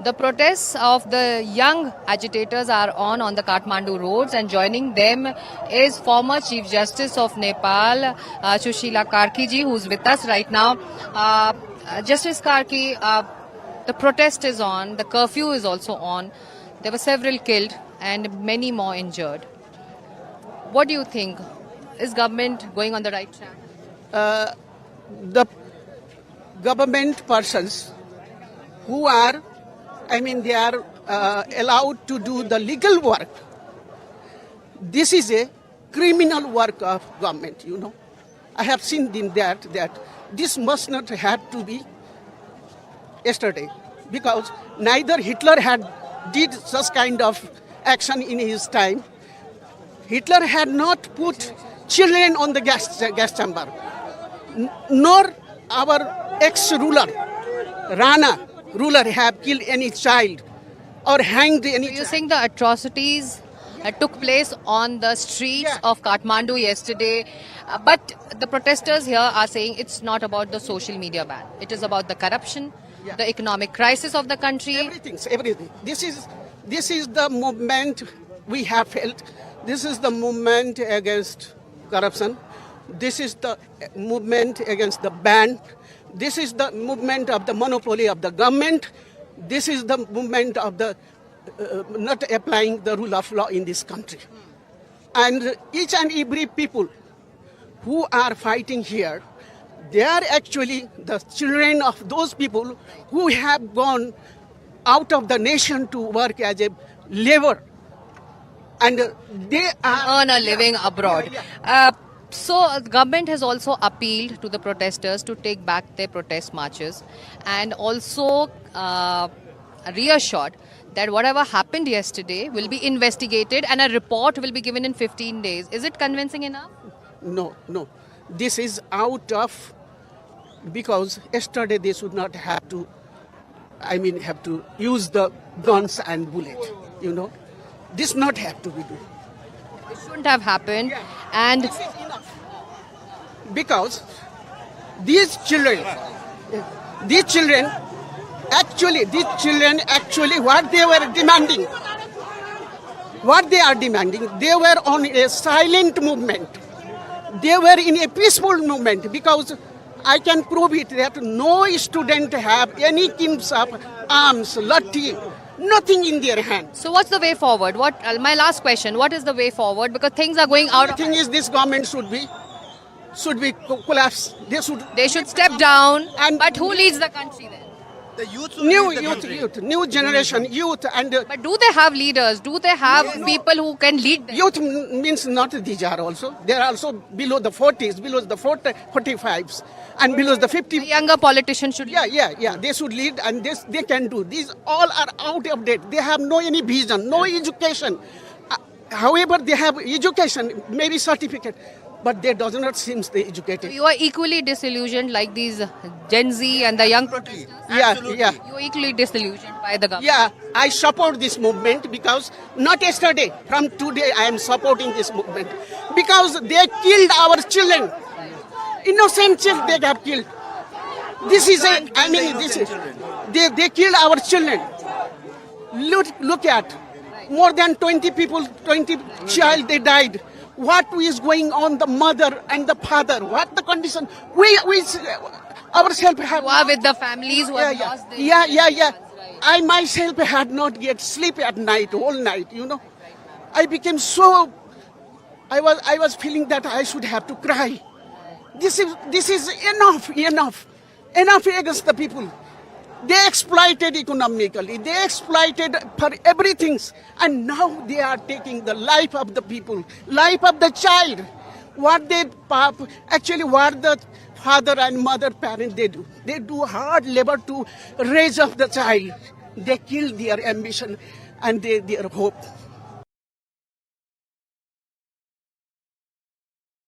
The protests of the young agitators are on the Kathmandu roads, and joining them is former Chief Justice of Nepal, Sushila Karki ji, who's with us right now. Justice Karki, the protest is on, the curfew is also on. There were several killed and many more injured. What do you think? Is government going on the right track? The government persons who are, they are allowed to do the legal work. This is a criminal work of government, I have seen in that this must not have to be yesterday, because neither Hitler had did such kind of action in his time. Hitler had not put children on the gas chamber, nor our ex-ruler, Rana ruler, have killed any child or hanged any child. You think the atrocities took place on the streets of Kathmandu yesterday, but the protesters here are saying it's not about the social media ban. It is about the corruption, the economic crisis of the country. Everything. This is the movement we have felt. This is the movement against corruption. This is the movement against the ban. This is the movement of the monopoly of the government. This is the movement of the not applying the rule of law in this country. And each and every people who are fighting here, they are actually the children of those people who have gone out of the nation to work as a labor. And they earn a living abroad. So the government has also appealed to the protesters to take back their protest marches, and also reassured that whatever happened yesterday will be investigated and a report will be given in 15 days. Is it convincing enough? No. This is out of, because yesterday they should not have to, have to use the guns and bullets, This not have to be done. It shouldn't have happened. And because these children actually what they were demanding, they were on a silent movement. They were in a peaceful movement, because I can prove it that no student have any kinds of arms, lathi, nothing in their hand. So what's the way forward? My last question, what is the way forward? Because things are going out of hand. The thing is, this government should be collapsed. They should step down. But who leads the country then? The youth, new generation, But do they have leaders? Do they have people who can lead them? Youth means not these are also. They are also below the 40s, below the 45s, and below the 50s. The younger politicians should lead. Yeah. They should lead, and they can do. These all are out of date. They have no any vision, no education. However, they have education, maybe certificate, but they does not seem they educated. So you are equally disillusioned like these Gen Z and the young protesters? Yeah. You are equally disillusioned by the government? Yeah, I support this movement, because not yesterday, from today I am supporting this movement, because they killed our children. Innocent children they have killed. This is they killed our children. Look at, more than 20 people, 20 child they died. What is going on, the mother and the father? What the condition? We ourselves have. You are with the families who have lost their Yeah. I myself had not get sleep at night, all night. I became so. I was feeling that I should have to cry. This is enough against the people. They exploited economically. They exploited for everything. And now they are taking the life of the people, life of the child. What the father and mother parent they do. They do hard labor to raise up the child. They kill their ambition and their hope.